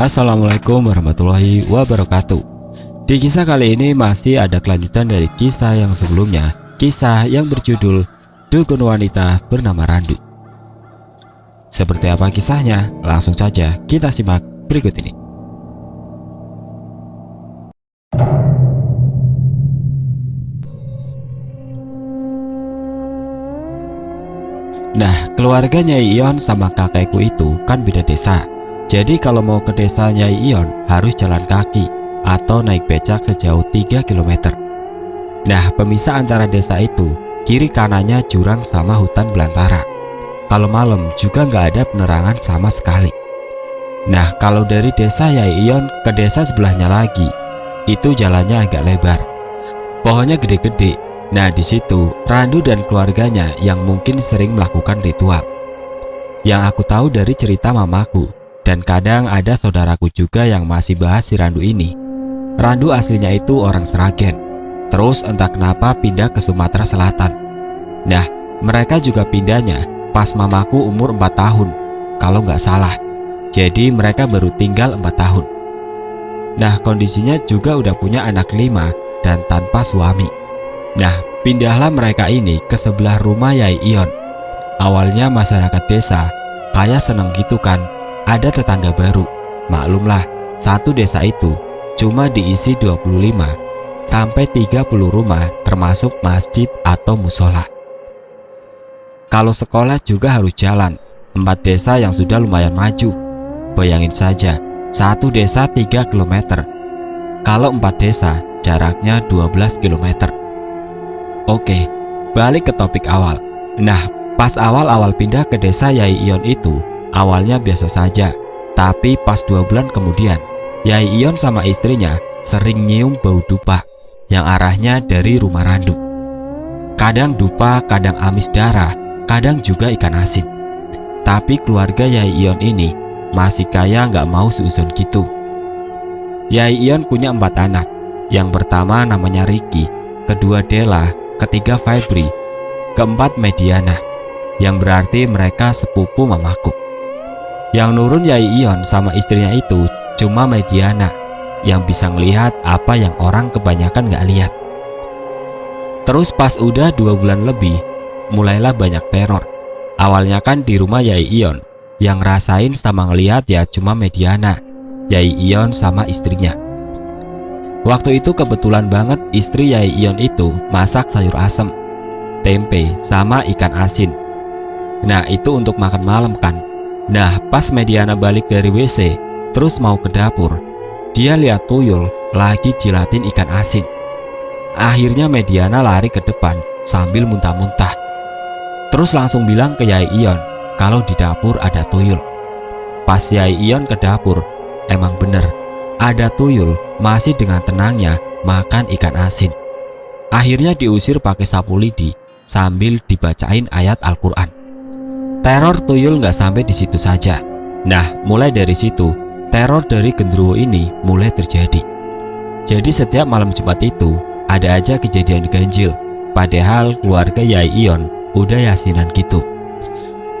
Assalamualaikum warahmatullahi wabarakatuh. Di kisah kali ini masih ada kelanjutan dari kisah yang sebelumnya, kisah yang berjudul Dukun Wanita Bernama Randu. Seperti apa kisahnya? Langsung saja kita simak berikut ini. Nah, keluarga Nyai Ion sama kakekku itu kan beda desa. Jadi kalau mau ke desa Nyai Ion harus jalan kaki atau naik becak sejauh 3 km. Nah, pemisah antara desa itu kiri kanannya jurang sama hutan belantara. Kalau malam juga nggak ada penerangan sama sekali. Nah, kalau dari desa Nyai Ion ke desa sebelahnya lagi, itu jalannya agak lebar. Pohonnya gede-gede. Nah, di situ Randu dan keluarganya yang mungkin sering melakukan ritual. Yang aku tahu dari cerita mamaku, dan kadang ada saudaraku juga yang masih bahas si Randu ini. Randu aslinya itu orang Sragen, terus entah kenapa pindah ke Sumatera Selatan. Nah, mereka juga pindahnya pas mamaku umur 4 tahun, kalau nggak salah. Jadi mereka baru tinggal 4 tahun. Nah, kondisinya juga udah punya anak 5 dan tanpa suami. Nah, pindahlah mereka ini ke sebelah rumah Nyai Ion. Awalnya masyarakat desa kayak seneng gitu kan, ada tetangga baru. Maklumlah, satu desa itu cuma diisi 25 sampai 30 rumah termasuk masjid atau musola. Kalau sekolah juga harus jalan, 4 desa yang sudah lumayan maju. Bayangin saja, satu desa 3 km. Kalau 4 desa jaraknya 12 km. Oke, balik ke topik awal. Nah, pas awal-awal pindah ke desa Nyai Ion itu, awalnya biasa saja. Tapi pas 2 bulan kemudian, Nyai Ion sama istrinya sering nyium bau dupa yang arahnya dari rumah Randu. Kadang dupa, kadang amis darah, kadang juga ikan asin. Tapi keluarga Nyai Ion ini masih kayak nggak mau seuzon gitu. Nyai Ion punya 4 anak. Yang pertama namanya Ricky, kedua Della, ketiga Febri, keempat Mediana, yang berarti mereka sepupu mamaku. Yang nurun Nyai Ion sama istrinya itu cuma Mediana, yang bisa ngelihat apa yang orang kebanyakan nggak lihat. Terus pas udah 2 bulan lebih, mulailah banyak teror. Awalnya kan di rumah Nyai Ion, yang ngerasain sama ngelihat ya cuma Mediana, Nyai Ion sama istrinya. Waktu itu kebetulan banget istri Nyai Ion itu masak sayur asem, tempe, sama ikan asin. Nah, itu untuk makan malam kan. Nah, pas Mediana balik dari WC terus mau ke dapur, dia lihat tuyul lagi jilatin ikan asin. Akhirnya Mediana lari ke depan sambil muntah-muntah. Terus langsung bilang ke Nyai Ion kalau di dapur ada tuyul. Pas Nyai Ion ke dapur, emang bener ada tuyul masih dengan tenangnya makan ikan asin. Akhirnya diusir pakai sapu lidi sambil dibacain ayat Al-Quran. Teror tuyul nggak sampai di situ saja. Nah, mulai dari situ teror dari genderuwo ini mulai terjadi. Jadi setiap malam Jumat itu ada aja kejadian ganjil. Padahal keluarga Nyai Ion udah yasinan gitu.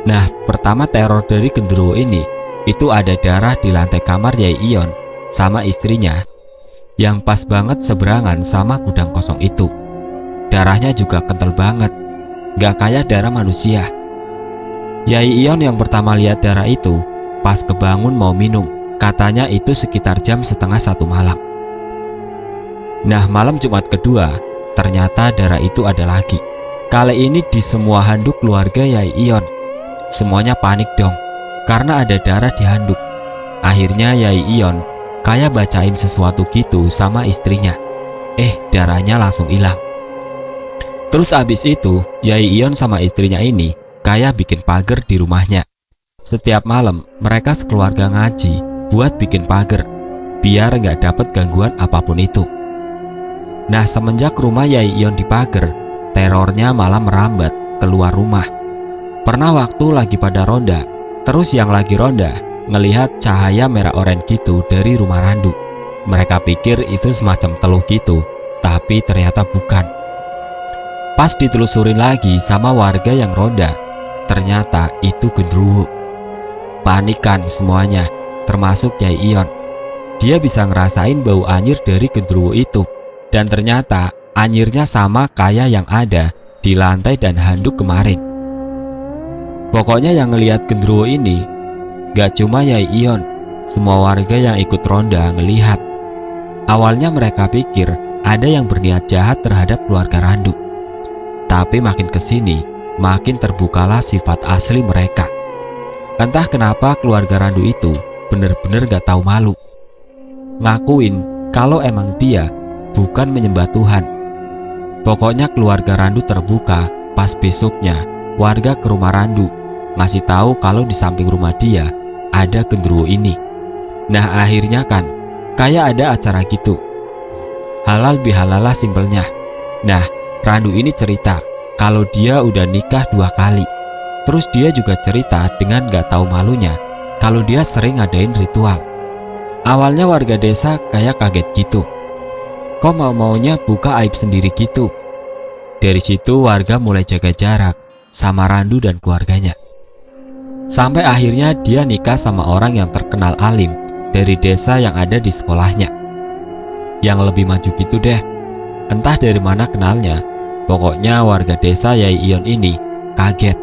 Nah, pertama teror dari genderuwo ini itu ada darah di lantai kamar Nyai Ion sama istrinya yang pas banget seberangan sama gudang kosong itu. Darahnya juga kental banget, gak kayak darah manusia. Nyai Ion yang pertama lihat darah itu pas kebangun mau minum, katanya itu sekitar jam setengah 1 malam. Nah, malam Jumat kedua ternyata darah itu ada lagi. Kali ini di semua handuk keluarga Nyai Ion. Semuanya panik dong, karena ada darah di handuk. Akhirnya Nyai Ion kayak bacain sesuatu gitu sama istrinya. Darahnya langsung hilang. Terus abis itu Nyai Ion sama istrinya ini kayak bikin pagar di rumahnya. Setiap malam mereka sekeluarga ngaji buat bikin pagar biar nggak dapet gangguan apapun itu. Nah, semenjak rumah Nyai Ion dipagar, terornya malah merambat keluar rumah. Pernah waktu lagi pada ronda, terus yang lagi ronda ngelihat cahaya merah oranye gitu dari rumah Randu. Mereka pikir itu semacam teluh gitu, tapi ternyata bukan. Pas ditelusurin lagi sama warga yang ronda, ternyata itu genderuwo. Panik kan semuanya. termasuk Nyai Ion. Dia bisa ngerasain bau anyir dari genderuwo itu. Dan ternyata anyirnya sama kayak yang ada di lantai dan handuk kemarin. Pokoknya yang ngelihat genderuwo ini gak cuma Nyai Ion, semua warga yang ikut ronda ngelihat. Awalnya mereka pikir ada yang berniat jahat terhadap keluarga Randu. Tapi makin kesini, makin terbukalah sifat asli mereka. Entah kenapa keluarga Randu itu bener-bener gak tahu malu. Ngakuin kalau emang dia bukan menyembah Tuhan. Pokoknya keluarga Randu terbuka pas besoknya warga ke rumah Randu ngasih tahu kalau di samping rumah dia ada genderuwo ini. Nah akhirnya kan kayak ada acara gitu. Halal bihalalah simpelnya. Nah Randu ini cerita kalau dia udah nikah 2 kali. Terus dia juga cerita dengan gak tahu malunya kalau dia sering ngadain ritual. Awalnya warga desa kayak kaget gitu. Kok mau-maunya buka aib sendiri gitu? Dari situ warga mulai jaga jarak sama Randu dan keluarganya. Sampai akhirnya dia nikah sama orang yang terkenal alim dari desa yang ada di sekolahnya. Yang lebih maju gitu deh. Entah dari mana kenalnya, pokoknya warga desa Nyai Ion ini kaget.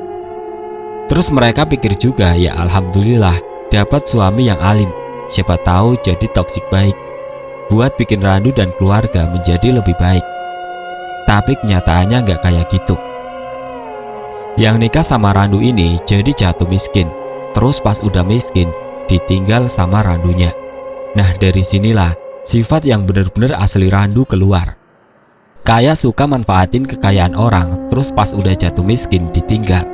Terus mereka pikir juga ya alhamdulillah dapat suami yang alim. Siapa tahu jadi toksik baik buat bikin Randu dan keluarga menjadi lebih baik. Tapi kenyataannya nggak kayak gitu. Yang nikah sama Randu ini jadi jatuh miskin. Terus pas udah miskin ditinggal sama Randunya. Nah dari sinilah sifat yang bener-bener asli Randu keluar. Kayak suka manfaatin kekayaan orang, terus pas udah jatuh miskin ditinggal.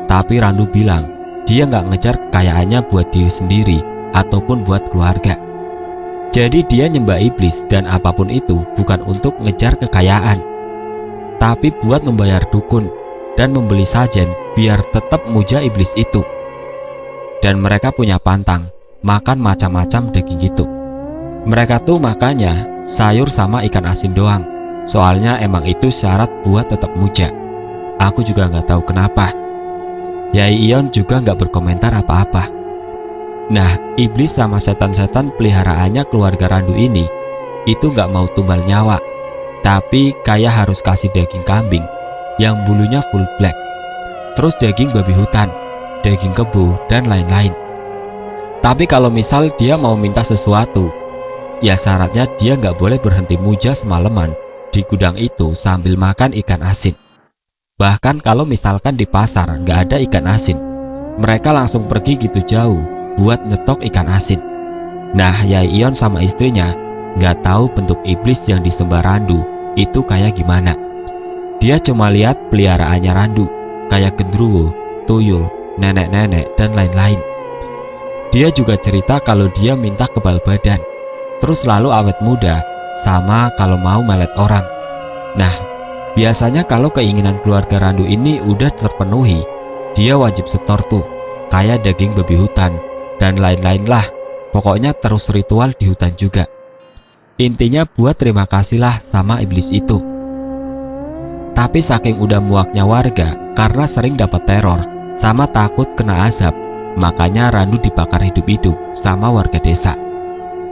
Tapi Randu bilang dia nggak ngejar kekayaannya buat diri sendiri ataupun buat keluarga. Jadi dia nyembah iblis dan apapun itu bukan untuk ngejar kekayaan, tapi buat membayar dukun dan membeli sajen biar tetap muja iblis itu. Dan mereka punya pantang makan macam-macam daging gitu. Mereka tuh makannya sayur sama ikan asin doang. Soalnya emang itu syarat buat tetap muja. Aku juga nggak tahu kenapa. Nyai Ion juga nggak berkomentar apa-apa. Nah, iblis sama setan-setan peliharaannya keluarga Randu ini itu nggak mau tumbal nyawa, tapi kayak harus kasih daging kambing yang bulunya full black, terus daging babi hutan, daging kebo, dan lain-lain. Tapi kalau misal dia mau minta sesuatu, ya syaratnya dia nggak boleh berhenti muja semalaman di gudang itu sambil makan ikan asin. Bahkan kalau misalkan di pasar nggak ada ikan asin, mereka langsung pergi gitu jauh buat nyetok ikan asin. Nah Nyai Ion sama istrinya nggak tahu bentuk iblis yang disembah Randu itu kayak gimana. Dia cuma lihat peliharaannya Randu kayak genderuwo, tuyul, nenek-nenek, dan lain-lain. Dia juga cerita kalau dia minta kebal badan, terus selalu awet muda, sama kalau mau melet orang. Nah biasanya kalau keinginan keluarga Randu ini udah terpenuhi, dia wajib setor tuh kayak daging babi hutan dan lain-lain lah. Pokoknya terus ritual di hutan juga. Intinya buat terima kasihlah sama iblis itu. Tapi saking udah muaknya warga karena sering dapat teror sama takut kena azab, makanya Randu dibakar hidup-hidup sama warga desa.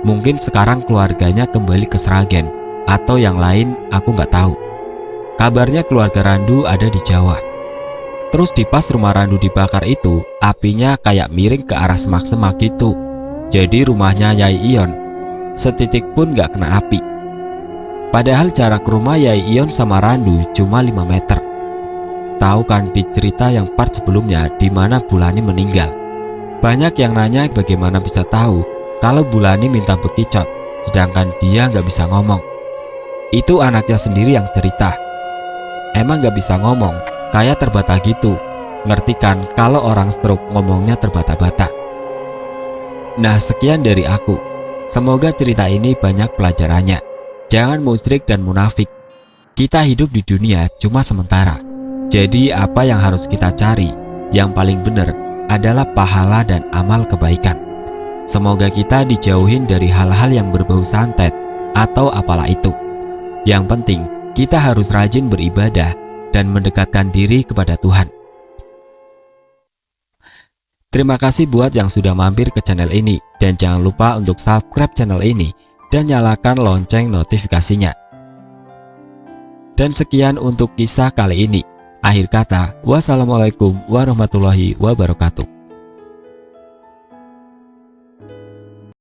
Mungkin sekarang keluarganya kembali ke Sragen atau yang lain, aku nggak tahu. Kabarnya keluarga Randu ada di Jawa. Terus di pas rumah Randu dibakar itu, apinya kayak miring ke arah semak-semak gitu. Jadi rumahnya Nyai Ion setitik pun gak kena api. Padahal jarak rumah Nyai Ion sama Randu cuma 5 meter. Tahu kan di cerita yang part sebelumnya di mana Bulani meninggal. Banyak yang nanya bagaimana bisa tahu kalau Bulani minta bekicot, sedangkan dia gak bisa ngomong. Itu anaknya sendiri yang cerita. Emang gak bisa ngomong, kayak terbata gitu. Ngerti kan kalau orang stroke ngomongnya terbata-bata. Nah sekian dari aku. Semoga cerita ini banyak pelajarannya. Jangan musyrik dan munafik. Kita hidup di dunia cuma sementara. Jadi apa yang harus kita cari, yang paling benar adalah pahala dan amal kebaikan. Semoga kita dijauhin dari hal-hal yang berbau santet atau apalah itu. Yang penting kita harus rajin beribadah dan mendekatkan diri kepada Tuhan. Terima kasih buat yang sudah mampir ke channel ini, dan jangan lupa untuk subscribe channel ini dan nyalakan lonceng notifikasinya. Dan sekian untuk kisah kali ini. Akhir kata, wassalamualaikum warahmatullahi wabarakatuh.